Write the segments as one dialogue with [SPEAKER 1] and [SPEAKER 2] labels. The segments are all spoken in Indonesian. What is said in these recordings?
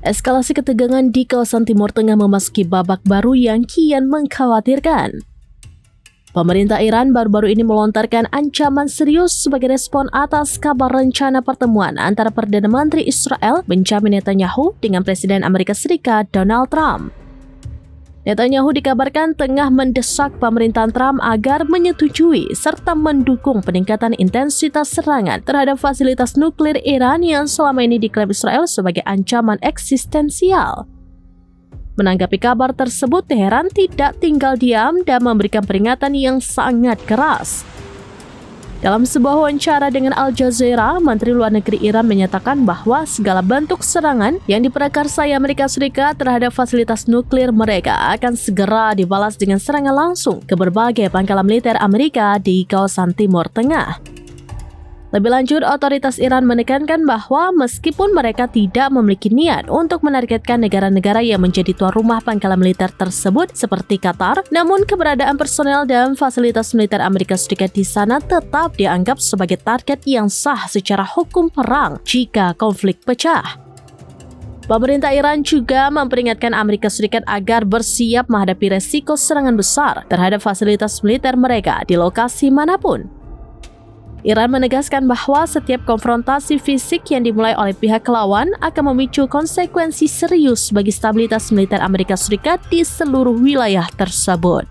[SPEAKER 1] Eskalasi ketegangan di kawasan Timur Tengah memasuki babak baru yang kian mengkhawatirkan. Pemerintah Iran baru-baru ini melontarkan ancaman serius sebagai respon atas kabar rencana pertemuan antara Perdana Menteri Israel Benjamin Netanyahu dengan Presiden Amerika Serikat Donald Trump. Netanyahu dikabarkan tengah mendesak pemerintahan Trump agar menyetujui serta mendukung peningkatan intensitas serangan terhadap fasilitas nuklir Iran yang selama ini diklaim Israel sebagai ancaman eksistensial. Menanggapi kabar tersebut, Teheran tidak tinggal diam dan memberikan peringatan yang sangat keras. Dalam sebuah wawancara dengan Al Jazeera, Menteri Luar Negeri Iran menyatakan bahwa segala bentuk serangan yang diprakarsai Amerika Serikat terhadap fasilitas nuklir mereka akan segera dibalas dengan serangan langsung ke berbagai pangkalan militer Amerika di kawasan Timur Tengah. Lebih lanjut, otoritas Iran menekankan bahwa meskipun mereka tidak memiliki niat untuk menargetkan negara-negara yang menjadi tuan rumah pangkalan militer tersebut seperti Qatar, namun keberadaan personel dan fasilitas militer Amerika Serikat di sana tetap dianggap sebagai target yang sah secara hukum perang jika konflik pecah. Pemerintah Iran juga memperingatkan Amerika Serikat agar bersiap menghadapi resiko serangan besar terhadap fasilitas militer mereka di lokasi manapun. Iran menegaskan bahwa setiap konfrontasi fisik yang dimulai oleh pihak lawan akan memicu konsekuensi serius bagi stabilitas militer Amerika Serikat di seluruh wilayah tersebut.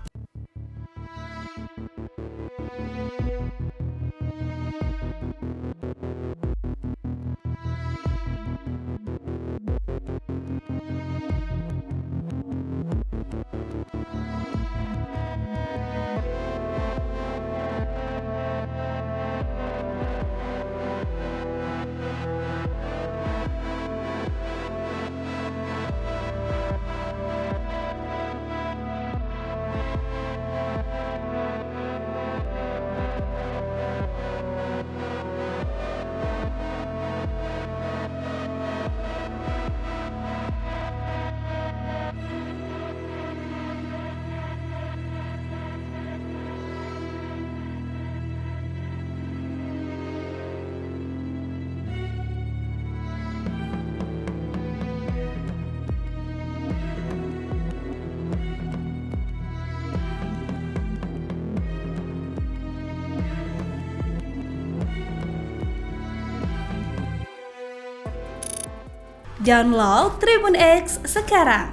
[SPEAKER 2] Download Tribun X sekarang,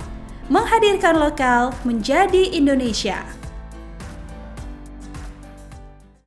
[SPEAKER 2] menghadirkan lokal menjadi Indonesia.